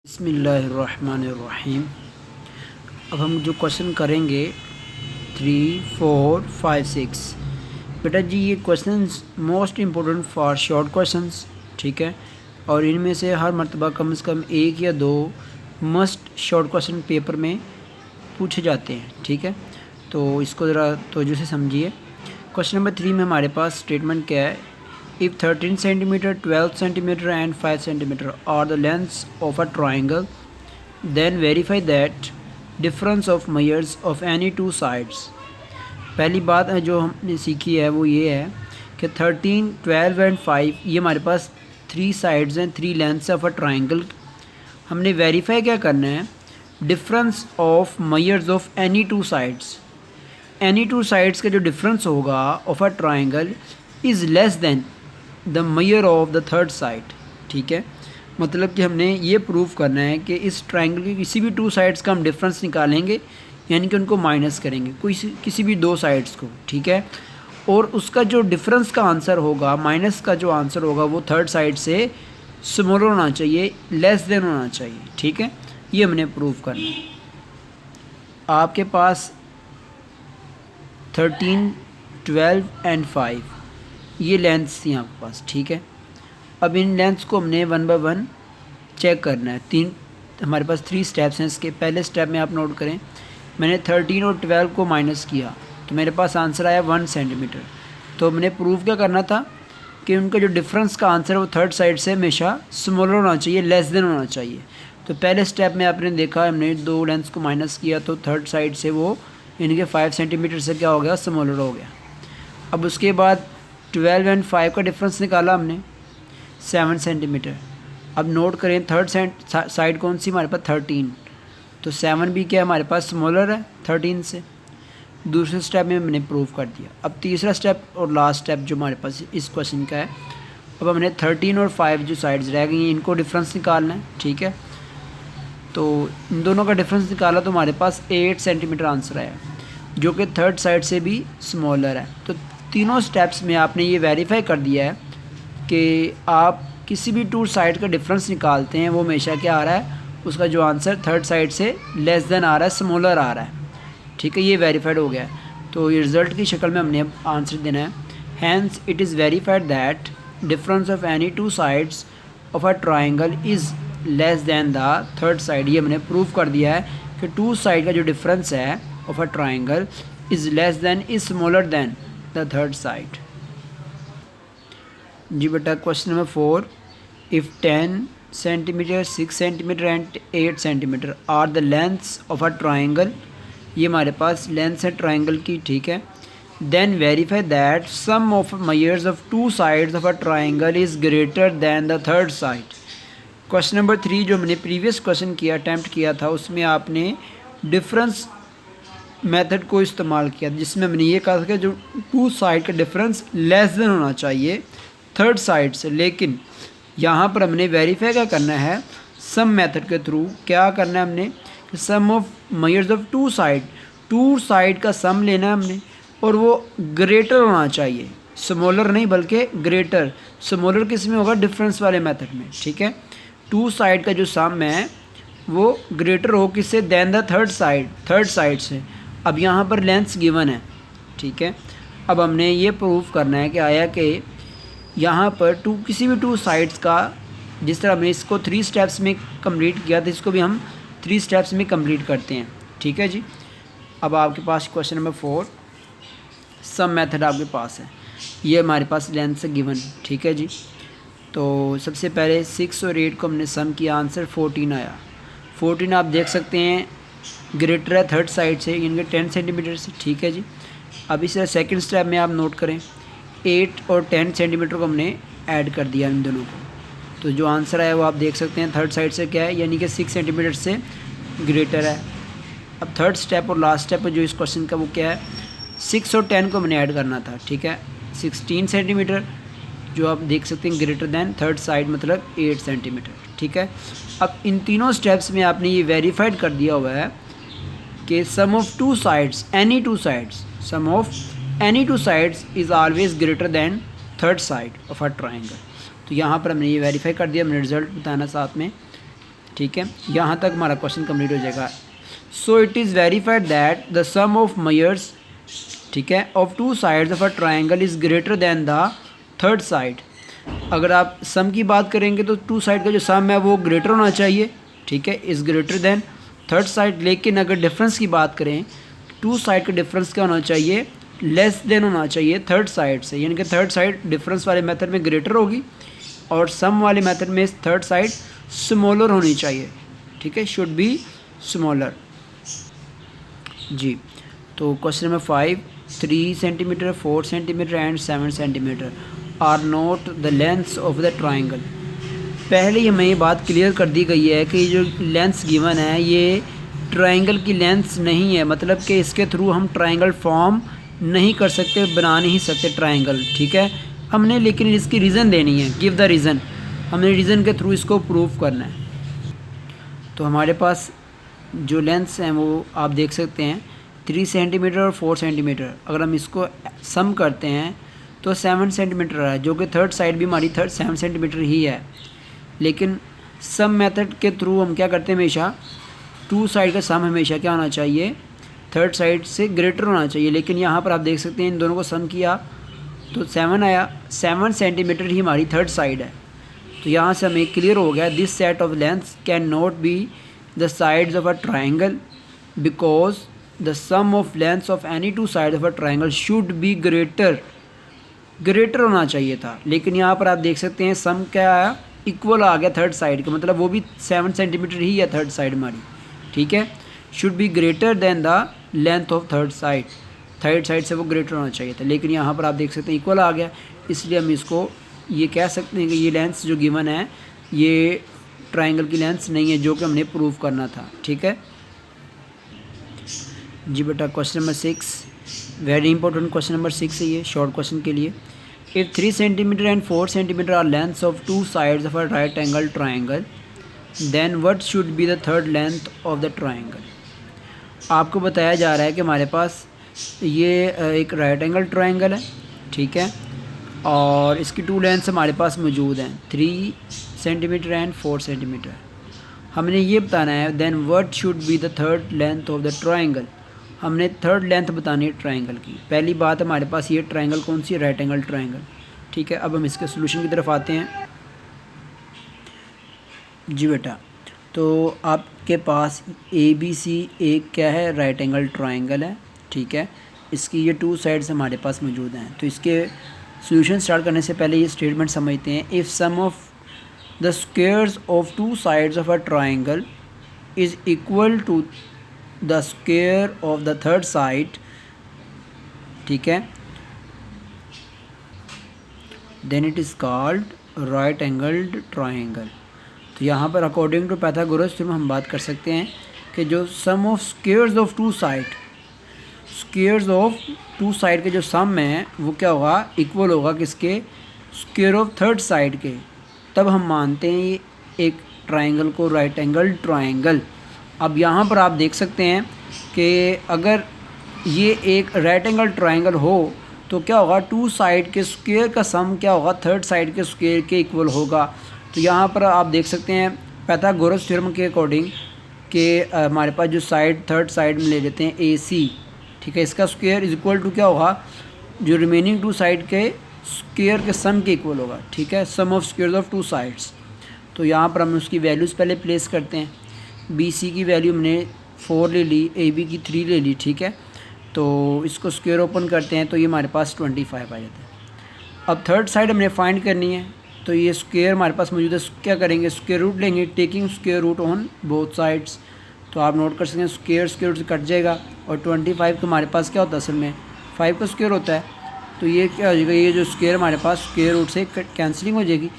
बिस्मिल्लाहिर्रहमानिर्रहीम। अब हम जो क्वेश्चन करेंगे 3, 4, 5, 6। बेटा जी ये questions most important for short questions, ठीक है। और इनमें से हर मर्तबा कम से कम एक या दो मस्ट शॉर्ट क्वेश्चन पेपर में पूछे जाते हैं, ठीक है। तो इसको ज़रा तवज्जो से समझिए। क्वेश्चन नंबर 3 में हमारे पास स्टेटमेंट क्या है। If 13 centimeter, 12 centimeter and 5 centimeter are the lengths of a triangle, then verify that difference of measures of any two sides। पहली बात है जो हमने सीखी है वो ये है कि 13, 12 एंड 5 ये हमारे पास 3 साइड्स हैं, 3 लेंथ्स ऑफ अ ट्राइंगल। हमने वेरीफाई क्या करना है, difference of measures of any two sides. Any two sides का जो डिफरेंस होगा of a triangle is less than the measure of the third side, ठीक है। मतलब कि हमने ये प्रूव करना है कि इस ट्राइंगल की किसी भी टू साइड्स का हम डिफरेंस निकालेंगे, यानी कि उनको माइनस करेंगे किसी भी दो साइड्स को, ठीक है। और उसका जो डिफरेंस का आंसर होगा, माइनस का जो आंसर होगा वो थर्ड साइड से स्मॉलर होना चाहिए, लेस देन होना चाहिए, ठीक है। ये हमने प्रूव करना है। आपके पास 13, 12 एंड 5 ये लेंथ्स थी आपके पास, ठीक है। अब इन लेंथ्स को हमने 1 बाय 1 चेक करना है। हमारे पास 3 स्टेप्स हैं इसके। पहले स्टेप में आप नोट करें, मैंने 13 और 12 को माइनस किया तो मेरे पास आंसर आया 1 सेंटीमीटर। तो मैंने प्रूव क्या करना था कि उनका जो डिफरेंस का आंसर है वो थर्ड साइड से हमेशा स्मॉलर होना चाहिए, लेस देन होना चाहिए। तो पहले स्टेप में आपने देखा हमने दो लेंथ्स को माइनस किया तो थर्ड साइड से वो इनके 5 सेंटीमीटर से क्या हो गया, स्मॉलर हो गया। अब उसके बाद 12 एंड 5 का डिफरेंस निकाला हमने 7 सेंटीमीटर। अब नोट करें थर्ड साइड कौन सी हमारे पास 13, तो 7 भी क्या हमारे पास स्मॉलर है 13 से। दूसरे स्टेप में मैंने प्रूव कर दिया। अब तीसरा स्टेप और लास्ट स्टेप जो हमारे पास इस क्वेश्चन का है, अब हमने 13 और 5 जो साइड्स रह गई हैं इनको डिफरेंस निकालना है, ठीक है। तो इन दोनों का डिफरेंस निकाला तो हमारे पास 8 सेंटीमीटर आंसर आया, जो कि थर्ड साइड से भी स्मॉलर है। तो तीनों स्टेप्स में आपने ये वेरीफाई कर दिया है कि आप किसी भी टू साइड का डिफरेंस निकालते हैं वो हमेशा क्या आ रहा है, उसका जो आंसर थर्ड साइड से लेस देन आ रहा है, स्मॉलर आ रहा है, ठीक है। ये वेरीफाइड हो गया है। तो ये रिज़ल्ट की शक्ल में हमने अब आंसर देना है। Hence it is verified that difference of any two sides of a triangle is less than the third side. ये हमने प्रूव कर दिया है कि टू साइड का जो डिफरेंस है of a triangle is less then, is smaller than the third side। जी बेटा question number 4, if 10 centimeter, 6 centimeter and 8 centimeter are the lengths of a triangle, ये हमारे पास लेंथ है ट्राइंगल की, ठीक है। then verify that sum of measures of two sides of a triangle is greater than the third side। Question number 3 जो हमने previous question किया, attempt किया था, उसमें आपने डिफरेंस मेथड को इस्तेमाल किया जिसमें हमने ये कहा था कि जो टू साइड का डिफरेंस लेस देन होना चाहिए थर्ड साइड से। लेकिन यहाँ पर हमने वेरीफाई क्या करना है, सम मेथड के थ्रू। क्या करना है हमने, sum of measures of two side का सम लेना है हमने, और वो ग्रेटर होना चाहिए, स्मॉलर नहीं बल्कि ग्रेटर। स्मॉलर किस में होगा, डिफरेंस वाले मेथड में, ठीक है। टू साइड का जो सम है वो ग्रेटर हो किससे, देन द थर्ड साइड से। अब यहाँ पर लेंथ्स गिवन है, ठीक है। अब हमने ये प्रूव करना है कि आया कि यहाँ पर किसी भी टू साइड्स का, जिस तरह हमने इसको 3 स्टेप्स में कंप्लीट किया था, इसको भी हम 3 स्टेप्स में कंप्लीट करते हैं, ठीक है जी। अब आपके पास क्वेश्चन नंबर 4 सम मेथड आपके पास है। ये हमारे पास लेंथ से गिवन, ठीक है जी। तो सबसे पहले 6 और 8 को हमने सम किया, आंसर 14 आया। 14 आप देख सकते हैं ग्रेटर है थर्ड साइड से, इनके 10 सेंटीमीटर से, ठीक है जी। अब इस सेकंड स्टेप में आप नोट करें 8 और 10 सेंटीमीटर को हमने ऐड कर दिया इन दोनों को, तो जो आंसर आया वो आप देख सकते हैं थर्ड साइड से क्या है, यानी कि 6 सेंटीमीटर से ग्रेटर है। अब थर्ड स्टेप और लास्ट स्टेप जो इस क्वेश्चन का वो क्या है, 6 और 10 को हमने ऐड करना था, ठीक है। 16 सेंटीमीटर जो आप देख सकते हैं ग्रेटर दैन थर्ड साइड, मतलब 8 सेंटीमीटर, ठीक है। अब इन तीनों स्टेप्स में आपने ये वेरीफाइड कर दिया हुआ है कि sum of two sides, any two sides, sum of any two sides is always greater than third side of a triangle. तो यहाँ पर हमने ये वेरीफाई कर दिया, हमने रिजल्ट बताना साथ में। ठीक है, यहाँ तक हमारा क्वेश्चन कंप्लीट हो जाएगा। So it is verified that the sum of measures, ठीक है, of two sides of a triangle is greater than the third side. अगर आप सम की बात करेंगे तो टू साइड का जो सम है वो ग्रेटर होना चाहिए, ठीक है, is greater than third side. लेकिन अगर डिफरेंस की बात करें, टू साइड का डिफरेंस क्या होना चाहिए, लेस देन होना चाहिए थर्ड साइड से, यानी कि थर्ड साइड डिफरेंस वाले मेथड में ग्रेटर होगी और सम वाले मेथड में थर्ड साइड स्मॉलर होनी चाहिए, ठीक है, शुड बी स्मॉलर। जी, तो question number 5, 3 centimetre, 4 centimetre and 7 centimetre are not the lengths of the triangle. पहले ही हमें ये बात क्लियर कर दी गई है कि जो लेंथ्स गिवन है ये ट्राइंगल की लेंथ्स नहीं है, मतलब कि इसके थ्रू हम ट्राइंगल फॉर्म नहीं कर सकते, बना नहीं सकते ट्राइंगल, ठीक है। हमने लेकिन इसकी रीज़न देनी है, गिव द रीज़न, हमने रीज़न के थ्रू इसको प्रूव करना है। तो हमारे पास जो लेंथ्स हैं वो आप देख सकते हैं 3 सेंटीमीटर और 4 सेंटीमीटर। अगर हम इसको सम करते हैं तो 7 सेंटीमीटर है, जो कि थर्ड साइड भी हमारी 7 सेंटीमीटर ही है। लेकिन सम मेथड के थ्रू हम क्या करते हैं, हमेशा टू साइड का सम हमेशा क्या होना चाहिए, थर्ड साइड से ग्रेटर होना चाहिए। लेकिन यहाँ पर आप देख सकते हैं इन दोनों को सम किया तो 7 आया, 7 सेंटीमीटर ही हमारी थर्ड साइड है। तो यहाँ से हमें क्लियर हो गया, this set of lengths can not be the sides of a triangle because the sum of lengths of any two side of a triangle should be greater होना चाहिए था। लेकिन यहाँ पर आप देख सकते हैं सम क्या आया, इक्वल आ गया थर्ड साइड का, मतलब वो भी 7 सेंटीमीटर ही है थर्ड साइड हमारी, ठीक है। Should be greater than the length of third side से वो ग्रेटर होना चाहिए था। लेकिन यहाँ पर आप देख सकते हैं इक्वल आ गया, इसलिए हम इसको ये कह सकते हैं कि ये लेंथ्स जो गिवन है ये ट्राइंगल की लेंथ्स नहीं है, जो कि हमने प्रूव करना था, ठीक है जी बेटा। Question number 6, very important question number 6 है ये, शॉर्ट क्वेश्चन के लिए। If 3 centimetre and 4 centimetre are lengths of two sides of a right angle triangle then what should be the third length of the triangle. आपको बताया जा रहा है कि हमारे पास ये एक राइट एंगल ट्राइंगल है, ठीक है, और इसकी टू लेंथ्स हमारे पास मौजूद हैं 3 सेंटीमीटर एंड 4 सेंटीमीटर। हमने ये बताना है then what should be the third length of the triangle, हमने थर्ड लेंथ बतानी है ट्राइंगल की। पहली बात हमारे पास ये ट्राइंगल कौन सी है, राइट एंगल ट्राइंगल, ठीक है। अब हम इसके सोल्यूशन की तरफ आते हैं जी बेटा। तो आपके पास ABC एक क्या है, राइट एंगल ट्राइंगल है, ठीक है, इसकी ये टू साइड्स हमारे पास मौजूद हैं। तो इसके सोल्यूशन स्टार्ट करने से पहले ये स्टेटमेंट समझते हैं। If sum of the squares of two sides of a triangle is equal to the square of the third side, ठीक है, then it is called right angled triangle. तो यहाँ पर अकॉर्डिंग टू पाइथागोरस थ्योरम हम बात कर सकते हैं कि जो sum of squares of two side के जो सम है वो क्या होगा, इक्वल होगा किसके, स्क्वायर ऑफ थर्ड साइड के। तब हम मानते हैं ये एक ट्राइंगल को राइट एंगल ट्राइंगल। अब यहाँ पर आप देख सकते हैं कि अगर ये एक राइट एंगल ट्राइंगल हो तो क्या होगा, टू साइड के स्क्वायर का सम क्या होगा, थर्ड साइड के स्क्वायर के इक्वल होगा। तो यहाँ पर आप देख सकते हैं पाइथागोरस थ्योरम के अकॉर्डिंग कि हमारे पास जो साइड थर्ड साइड में ले लेते हैं AC, ठीक है, इसका स्क्वायर इज इक्वल टू क्या होगा, जो रिमेनिंग टू साइड के स्क्वायर के सम के इक्वल होगा, ठीक है, sum of squares of two sides. तो यहाँ पर हम उसकी वैल्यूज़ पहले प्लेस करते हैं। BC की वैल्यू हमने 4 ले ली, AB की 3 ले ली, ठीक है। तो इसको स्क्वायर ओपन करते हैं तो ये हमारे पास 25 आ जाता है। अब थर्ड साइड हमने फाइंड करनी है, तो ये स्क्वायर हमारे पास मौजूद है, क्या करेंगे, स्क्वायर रूट लेंगे, taking square root on both sides. तो आप नोट कर सकते हैं स्क्वायर रूट से कट जाएगा और 25 तो हमारे पास क्या होता है, असल में 5 का स्क्वायर होता है। तो ये क्या हो जाएगा, ये जो स्क्वायर हमारे पास स्क्वायर रूट से कैंसिलिंग हो जाएगी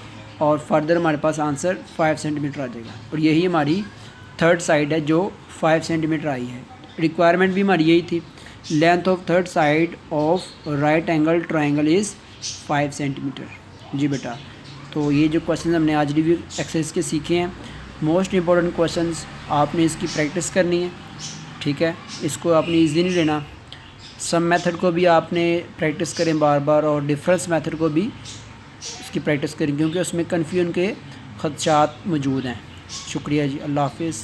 और फर्दर हमारे पास आंसर 5 सेंटीमीटर आ जाएगा। और यही हमारी थर्ड साइड है जो 5 सेंटीमीटर आई है। रिक्वायरमेंट भी हमारी यही थी, length of third side of right angle triangle is 5 centimetre. जी बेटा, तो ये जो क्वेश्चन हमने आज रिव्यू एक्सरसाइज के सीखे हैं, मोस्ट इम्पॉर्टेंट क्वेश्चंस, आपने इसकी प्रैक्टिस करनी है, ठीक है, इसको आपने ईजी नहीं लेना। सम मेथड को भी आपने प्रैक्टिस करें बार बार और डिफरेंस मेथड को भी इसकी प्रैक्टिस करें, क्योंकि उसमें कन्फ्यूजन के खदशात मौजूद हैं। शुक्रिया जी, अल्लाह हाफिज़।